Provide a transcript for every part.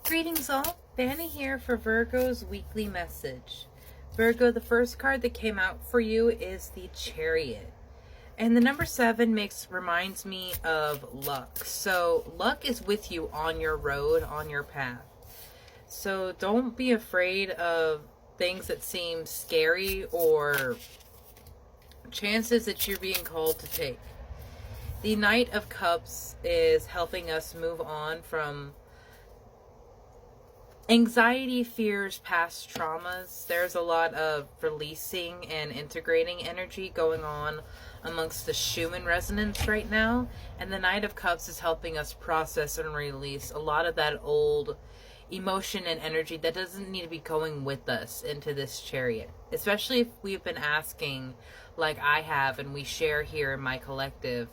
Greetings all, Fanny here for Virgo's weekly message. Virgo, the first card that came out for you is the Chariot. And the number 7 reminds me of luck. So luck is with you on your road, on your path. So don't be afraid of things that seem scary or chances that you're being called to take. The Knight of Cups is helping us move on from anxiety, fears, past traumas. There's a lot of releasing and integrating energy going on amongst the Schumann resonance right now. And the Knight of Cups is helping us process and release a lot of that old emotion and energy that doesn't need to be going with us into this Chariot. Especially if we've been asking, like I have, and we share here in my collective,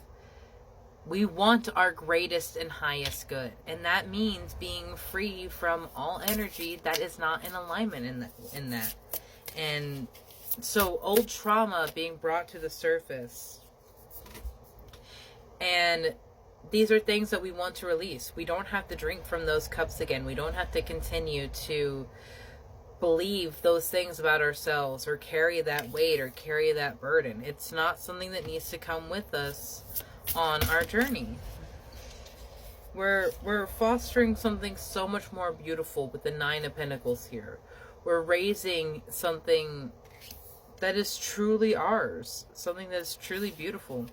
we want our greatest and highest good. And that means being free from all energy that is not in alignment in that. And so old trauma being brought to the surface. And these are things that we want to release. We don't have to drink from those cups again. We don't have to continue to believe those things about ourselves or carry that weight or carry that burden. It's not something that needs to come with us on our journey. We're fostering something so much more beautiful with the 9 of Pentacles here. We're raising something that is truly ours, something that is truly beautiful.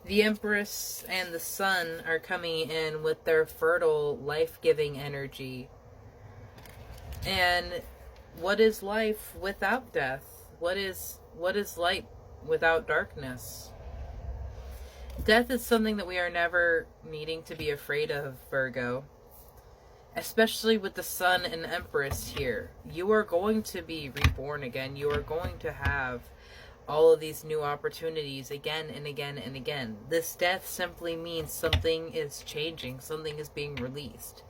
The Empress and the Sun are coming in with their fertile, life-giving energy. And what is life without death? What is light without darkness? Death is something that we are never needing to be afraid of, Virgo. Especially with the Sun and Empress here. You are going to be reborn again. You are going to have all of these new opportunities again and again and again. This death simply means something is changing. Something is being released.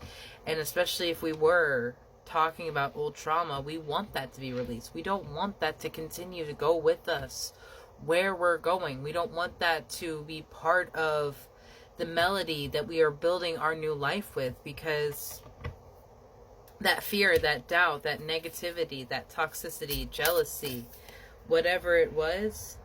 And especially if we were talking about old trauma, we want that to be released. We don't want that to continue to go with us where we're going. We don't want that to be part of the melody that we are building our new life with, because that fear, that doubt, that negativity, that toxicity, jealousy, whatever it was,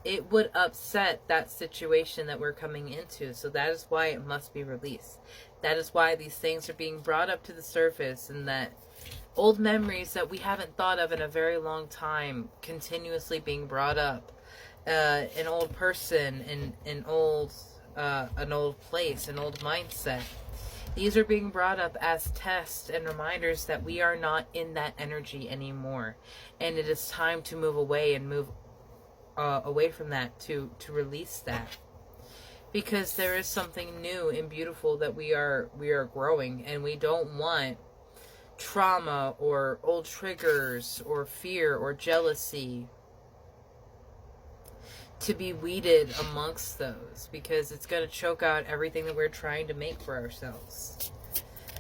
it would upset that situation that we're coming into. So that is why it must be released. That is why these things are being brought up to the surface, and that old memories that we haven't thought of in a very long time continuously being brought up. An old person, an old place, an old mindset. These are being brought up as tests and reminders that we are not in that energy anymore. And it is time to move away and move away from that, to release that. Because there is something new and beautiful that we are growing, and we don't want trauma or old triggers or fear or jealousy to be weeded amongst those, because it's going to choke out everything that we're trying to make for ourselves.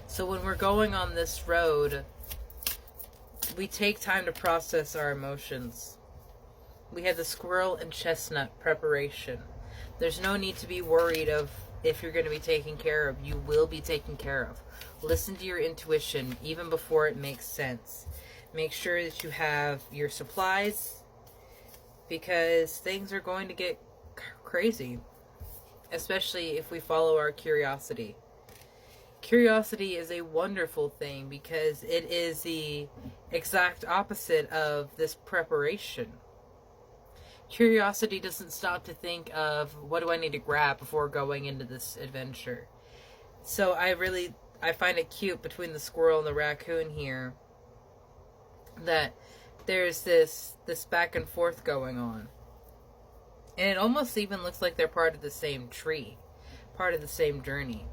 So when we're going on this road, we take time to process our emotions. We have the squirrel and chestnut preparation. There's no need to be worried of if you're going to be taken care of. You will be taken care of. Listen to your intuition even before it makes sense. Make sure that you have your supplies, because things are going to get crazy, especially if we follow our curiosity. Curiosity is a wonderful thing, because it is the exact opposite of this preparation. Curiosity doesn't stop to think of, what do I need to grab before going into this adventure? So I find it cute between the squirrel and the raccoon here that there's this back and forth going on. And it almost even looks like they're part of the same tree, part of the same journey.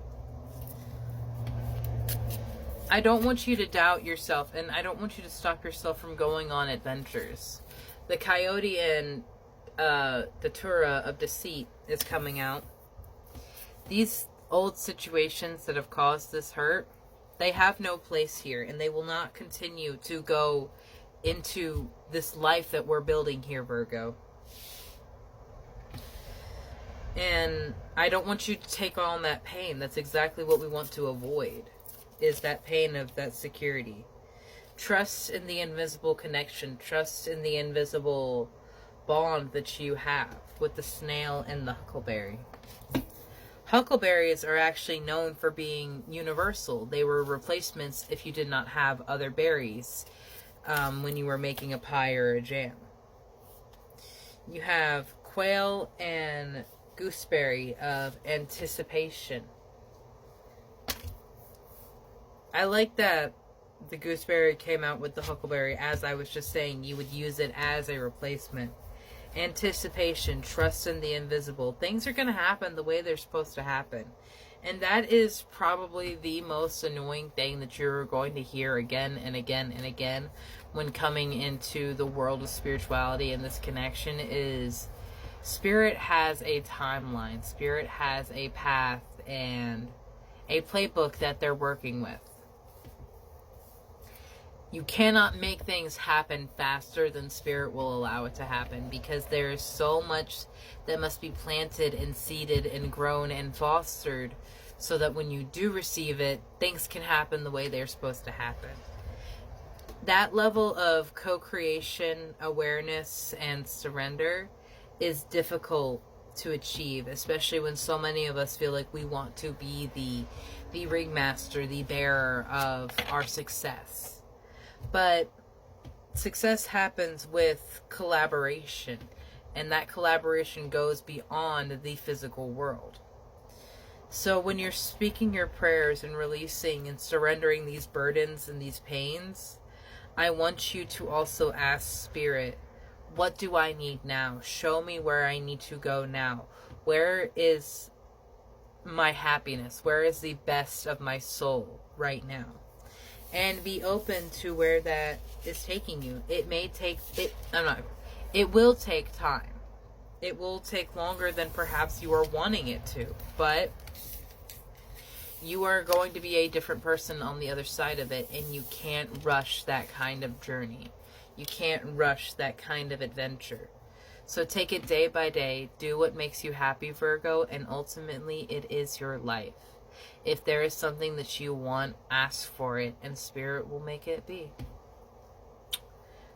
I don't want you to doubt yourself, and I don't want you to stop yourself from going on adventures. The Coyote and the Tura of Deceit is coming out. These old situations that have caused this hurt, they have no place here, and they will not continue to go into this life that we're building here, Virgo. And I don't want you to take on that pain. That's exactly what we want to avoid, is that pain of that security. Trust in the invisible connection. Trust in the invisible bond that you have with the snail and the huckleberry. Huckleberries are actually known for being universal. They were replacements if you did not have other berries when you were making a pie or a jam. You have quail and gooseberry of anticipation. I like that the gooseberry came out with the huckleberry. As I was just saying, you would use it as a replacement. Anticipation, trust in the invisible. Things are going to happen the way they're supposed to happen. And that is probably the most annoying thing that you're going to hear again and again and again when coming into the world of spirituality and this connection is Spirit has a timeline. Spirit has a path and a playbook that they're working with. You cannot make things happen faster than Spirit will allow it to happen, because there is so much that must be planted and seeded and grown and fostered so that when you do receive it, things can happen the way they're supposed to happen. That level of co-creation, awareness, and surrender is difficult to achieve, especially when so many of us feel like we want to be the ringmaster, the bearer of our success. But success happens with collaboration, and that collaboration goes beyond the physical world. So when you're speaking your prayers and releasing and surrendering these burdens and these pains, I want you to also ask Spirit, what do I need now? Show me where I need to go now. Where is my happiness? Where is the best of my soul right now? And be open to where that is taking you. It may take it will take time. It will take longer than perhaps you are wanting it to, but you are going to be a different person on the other side of it, and you can't rush that kind of journey. You can't rush that kind of adventure. So take it day by day. Do what makes you happy, Virgo, and ultimately it is your life. If there is something that you want, ask for it, and Spirit will make it be.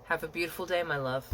Have a beautiful day, my love.